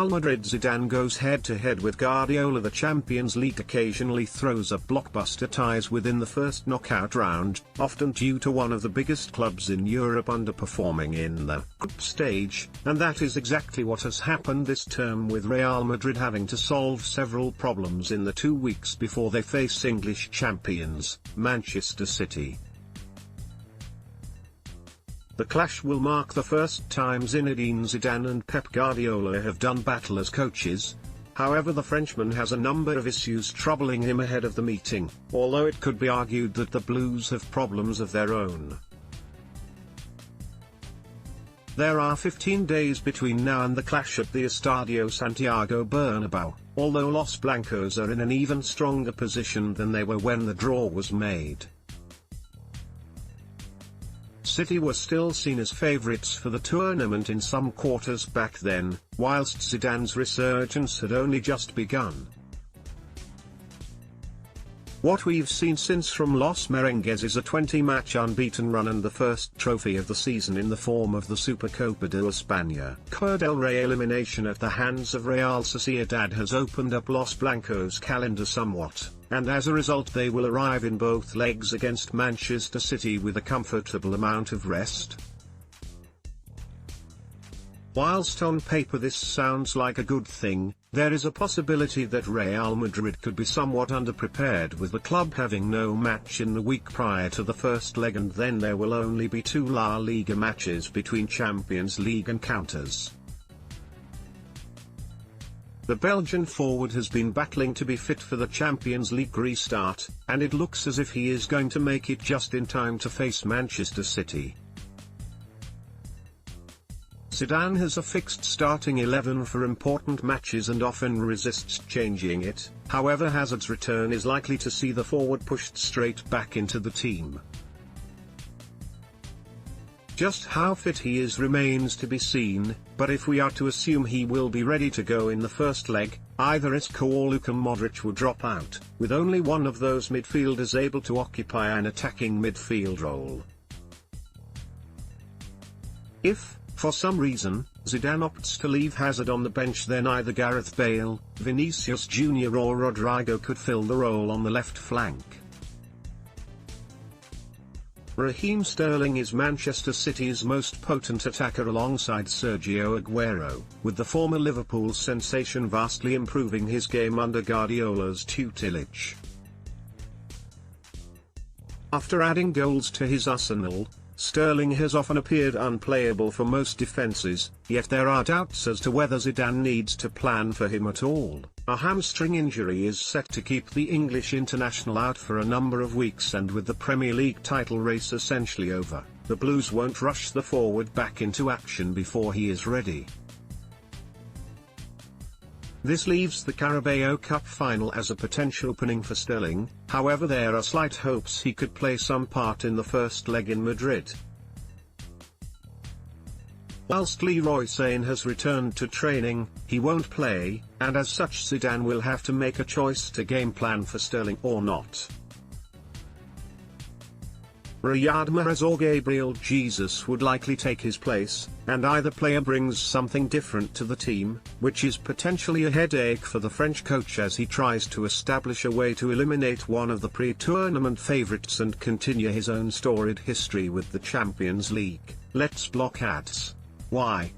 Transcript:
Real Madrid Zidane goes head-to-head with Guardiola. The Champions League occasionally throws up blockbuster ties within the first knockout round, often due to one of the biggest clubs in Europe underperforming in the group stage, and that is exactly what has happened this term, with Real Madrid having to solve several problems in the 2 weeks before they face English champions, Manchester City. The clash will mark the first time Zinedine Zidane and Pep Guardiola have done battle as coaches. However, the Frenchman has a number of issues troubling him ahead of the meeting, although it could be argued that the Blues have problems of their own. There are 15 days between now and the clash at the Estadio Santiago Bernabeu, although Los Blancos are in an even stronger position than they were when the draw was made. City were still seen as favourites for the tournament in some quarters back then, whilst Zidane's resurgence had only just begun. What we've seen since from Los Merengues is a 20-match unbeaten run and the first trophy of the season in the form of the Supercopa de Espana. Copa del Rey elimination at the hands of Real Sociedad has opened up Los Blancos' calendar somewhat, and as a result they will arrive in both legs against Manchester City with a comfortable amount of rest. Whilst on paper this sounds like a good thing, there is a possibility that Real Madrid could be somewhat underprepared, with the club having no match in the week prior to the first leg, and then there will only be 2 La Liga matches between Champions League encounters. The Belgian forward has been battling to be fit for the Champions League restart, and it looks as if he is going to make it just in time to face Manchester City. Zidane has a fixed starting 11 for important matches and often resists changing it. However, Hazard's return is likely to see the forward pushed straight back into the team. Just how fit he is remains to be seen, but if we are to assume he will be ready to go in the first leg, either Isco or Luka Modric will drop out, with only one of those midfielders able to occupy an attacking midfield role. If, for some reason, Zidane opts to leave Hazard on the bench, then either Gareth Bale, Vinicius Jr. or Rodrigo could fill the role on the left flank. Raheem Sterling is Manchester City's most potent attacker alongside Sergio Aguero, with the former Liverpool sensation vastly improving his game under Guardiola's tutelage. After adding goals to his arsenal, Sterling has often appeared unplayable for most defences, yet there are doubts as to whether Zidane needs to plan for him at all. A hamstring injury is set to keep the English international out for a number of weeks, and with the Premier League title race essentially over, the Blues won't rush the forward back into action before he is ready. This leaves the Carabao Cup final as a potential opening for Sterling. However, there are slight hopes he could play some part in the first leg in Madrid. Whilst Leroy Sane has returned to training, he won't play, and as such Zidane will have to make a choice to game plan for Sterling or not. Riyad Mahrez or Gabriel Jesus would likely take his place, and either player brings something different to the team, which is potentially a headache for the French coach as he tries to establish a way to eliminate one of the pre-tournament favourites and continue his own storied history with the Champions League. Let's block ads. Why?